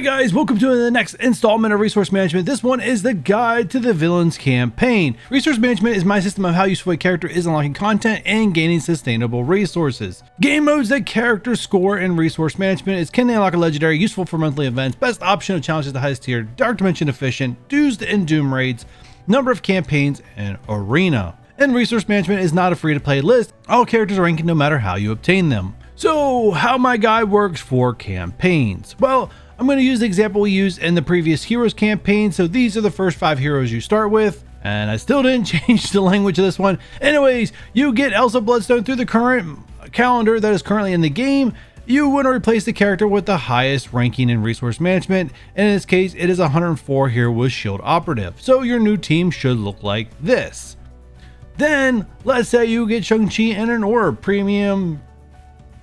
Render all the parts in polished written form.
guys, welcome to the next installment of Resource Management. This one is the guide to the Villains campaign. Resource Management is my system of how useful a character is unlocking content and gaining sustainable resources. Game modes that characters score in Resource Management is can they unlock a legendary, useful for monthly events, best option of challenges the highest tier, Dark Dimension efficient, dues and doom raids, number of campaigns, and arena. And Resource Management is not a free to play list. All characters are ranking no matter how you obtain them. So how my guide works for campaigns. Well, I'm going to use the example we used in the previous Heroes campaign. So these are the first 5 heroes you start with. And I still didn't change the language of this one. Anyways, you get Elsa Bloodstone through the current calendar that is currently in the game. You want to replace the character with the highest ranking in Resource Management. And in this case, it is 104 here with Shield Operative. So your new team should look like this. Then let's say you get Shang-Chi and an orb, premium,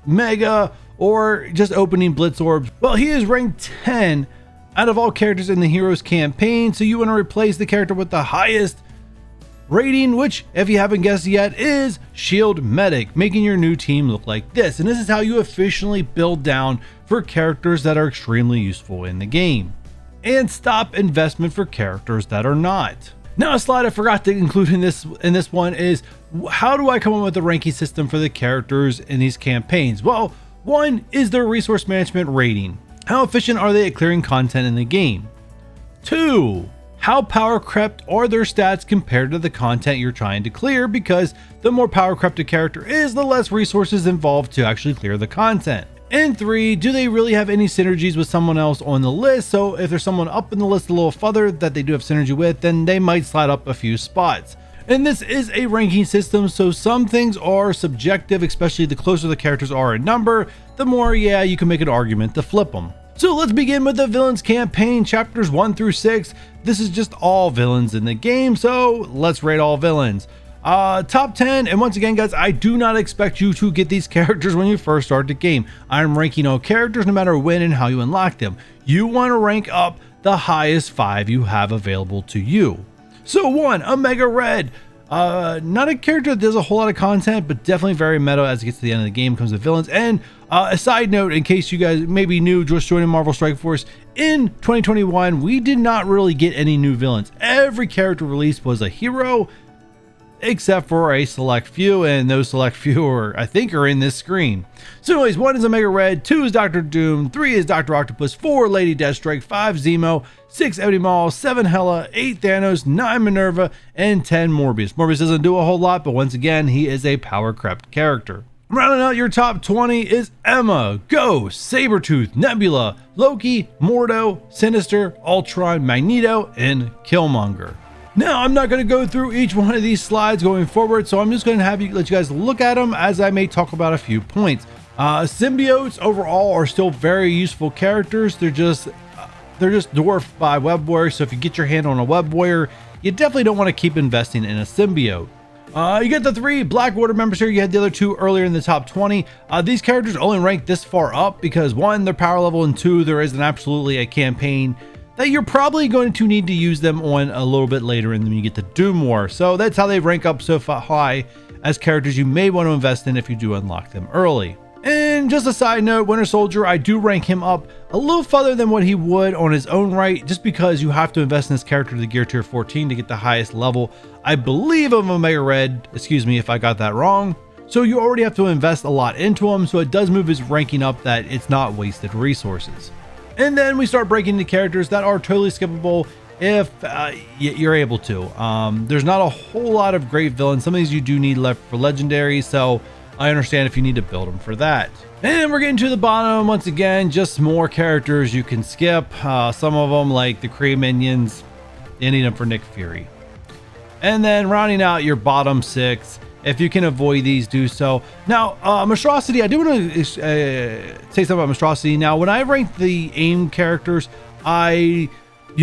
mega, or just opening blitz orbs. Well, he is ranked 10 out of all characters in the Heroes campaign, so you want to replace the character with the highest rating, which, if you haven't guessed yet, is Shield Medic, making your new team look like this. And this is how you efficiently build down for characters that are extremely useful in the game, and stop investment for characters that are not. Now, a slide I forgot to include in this one is how do I come up with a ranking system for the characters in these campaigns? Well, one is their Resource Management rating. How efficient are they at clearing content in the game? 2, how power crept are their stats compared to the content you're trying to clear, because the more power crept a character is, the less resources involved to actually clear the content. And 3, do they really have any synergies with someone else on the list? So if there's someone up in the list a little further that they do have synergy with, then they might slide up a few spots. And this is a ranking system, so some things are subjective, especially the closer the characters are in number, the more, you can make an argument to flip them. So let's begin with the Villains campaign, chapters 1 through 6. This is just all villains in the game, so let's rate all villains. Top 10, and once again guys, I do not expect you to get these characters when you first start the game. I'm ranking all characters no matter when and how you unlock them. You want to rank up the highest 5 you have available to you. So 1, Omega Red. Not a character that does a whole lot of content, but definitely very meta as it gets to the end of the game comes the villains. And a side note, in case you guys may be new just joining Marvel Strike Force, in 2021 we did not really get any new villains. Every character released was a hero, except for a select few, and those select few I think are in this screen. So anyways, 1 is Omega Red, 2 is Doctor Doom, 3 is Dr. Octopus, 4 Lady Deathstrike, 5 Zemo, 6 Ebony Maw, 7 Hela, 8 Thanos, 9 Minerva, and 10 Morbius. Morbius doesn't do a whole lot, but once again, he is a power crept character. Rounding out your top 20 is Emma, Ghost, Sabretooth, Nebula, Loki, Mordo, Sinister, Ultron, Magneto, and Killmonger. Now, I'm not going to go through each one of these slides going forward, so I'm just going to let you guys look at them as I may talk about a few points. Symbiotes overall are still very useful characters. They're just dwarfed by Web Warrior, so if you get your hand on a Web Warrior, you definitely don't want to keep investing in a symbiote. You get the 3 Blackwater members here. You had the other 2 earlier in the top 20. These characters only rank this far up because 1, their power level, and 2, there is absolutely a campaign that you're probably going to need to use them on a little bit later in when you get to Doom War. So that's how they rank up so high as characters you may want to invest in if you do unlock them early. And just a side note, Winter Soldier, I do rank him up a little further than what he would on his own right, just because you have to invest in this character to gear tier 14 to get the highest level, I believe, of Omega Red. Excuse me if I got that wrong. So you already have to invest a lot into him, so it does move his ranking up that it's not wasted resources. And then we start breaking into characters that are totally skippable if you're able to. There's not a whole lot of great villains. Some of these you do need left for legendary, so I understand if you need to build them for that. And we're getting to the bottom once again, just more characters you can skip. Some of them, like the Kree minions, you need them for Nick Fury. And then rounding out your bottom 6, if you can avoid these, do so. Now, Monstrosity, I do want to say something about Monstrosity. Now, when I rank the AIM characters, you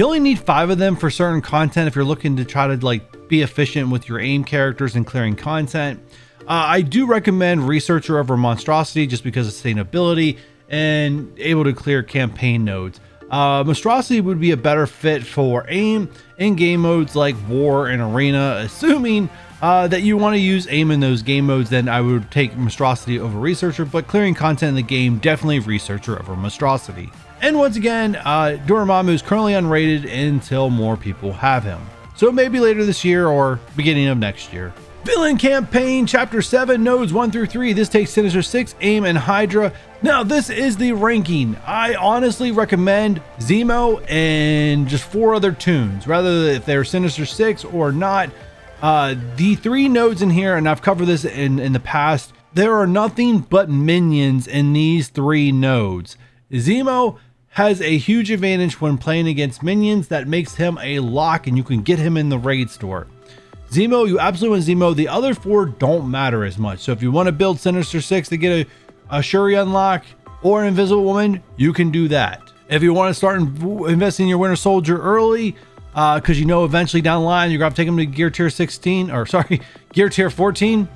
only need 5 of them for certain content if you're looking to try to be efficient with your AIM characters and clearing content. I do recommend Researcher over Monstrosity just because of sustainability and able to clear campaign nodes. Monstrosity would be a better fit for AIM in game modes like War and Arena, assuming that you want to use AIM in those game modes. Then I would take Monstrosity over Researcher, but clearing content in the game, definitely Researcher over Monstrosity. And once again, Dormammu is currently unrated until more people have him. So maybe later this year or beginning of next year. Villain Campaign Chapter 7, Nodes 1 through 3. This takes Sinister Six, AIM, and Hydra. Now, this is the ranking. I honestly recommend Zemo and just 4 other toons, rather if they're Sinister Six or not. The 3 nodes in here, and I've covered this in the past, there are nothing but minions in these 3 nodes. Zemo has a huge advantage when playing against minions that makes him a lock, and you can get him in the raid store. Zemo, you absolutely want Zemo. The other 4 don't matter as much. So if you want to build Sinister Six to get a Shuri unlock or an Invisible Woman, you can do that. If you want to start investing in your Winter Soldier early, because you know eventually down the line you're going to take them to Gear Tier 16, or sorry, Gear Tier 14,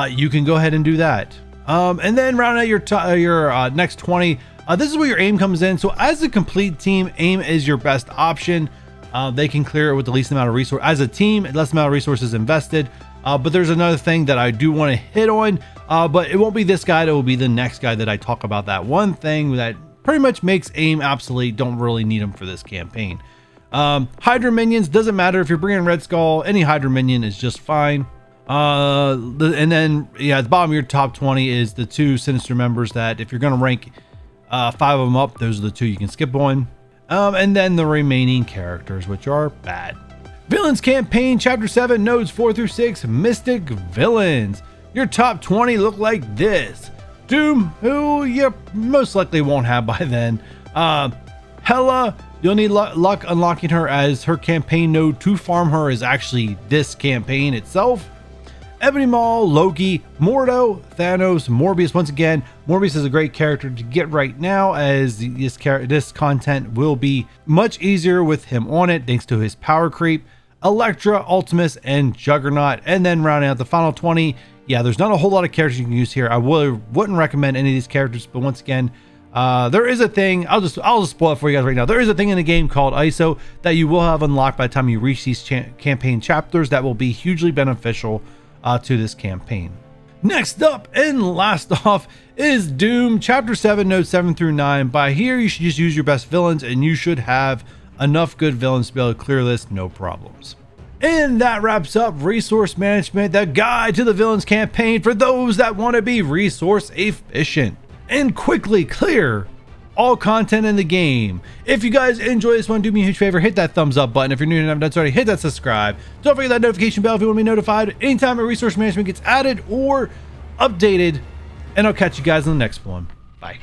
you can go ahead and do that. And then rounding out your next 20, this is where your AIM comes in. So as a complete team, AIM is your best option. They can clear it with the least amount of resources. As a team, less amount of resources invested. But there's another thing that I do want to hit on, but it won't be this guide. It will be the next guide that I talk about. That one thing that pretty much makes AIM obsolete. Don't really need them for this campaign. Hydra minions, doesn't matter if you're bringing Red Skull. Any Hydra minion is just fine. And then at the bottom of your top 20 is the 2 Sinister members that if you're going to rank 5 of them up, those are the 2 you can skip on. And then the remaining characters, which are bad. Villains Campaign Chapter 7, Nodes 4 through 6, Mystic Villains. Your top 20 look like this. Doom, who you most likely won't have by then. Hela, you'll need luck unlocking her, as her campaign node to farm her is actually this campaign itself. Ebony Maw, Loki, Mordo, Thanos, Morbius. Once again, Morbius is a great character to get right now, as this content will be much easier with him on it thanks to his power creep. Elektra, Ultimus, and Juggernaut. And then rounding out the final 20, yeah, there's not a whole lot of characters you can use here. I wouldn't recommend any of these characters, but once again, there is a thing, I'll just spoil it for you guys right now. There is a thing in the game called ISO that you will have unlocked by the time you reach these campaign chapters that will be hugely beneficial to this campaign. Next up and last off is Doom Chapter 7, Nodes 7 through 9. By here, you should just use your best villains, and you should have enough good villains to be able to clear this, no problems. And that wraps up Resource Management, the guide to the Villains Campaign for those that want to be resource efficient and quickly clear all content in the game. If you guys enjoy this one, do me a huge favor, hit that thumbs up button. If you're new and haven't done so already, hit that subscribe. Don't forget that notification bell if you want to be notified anytime a resource management gets added or updated. And I'll catch you guys in the next one. Bye.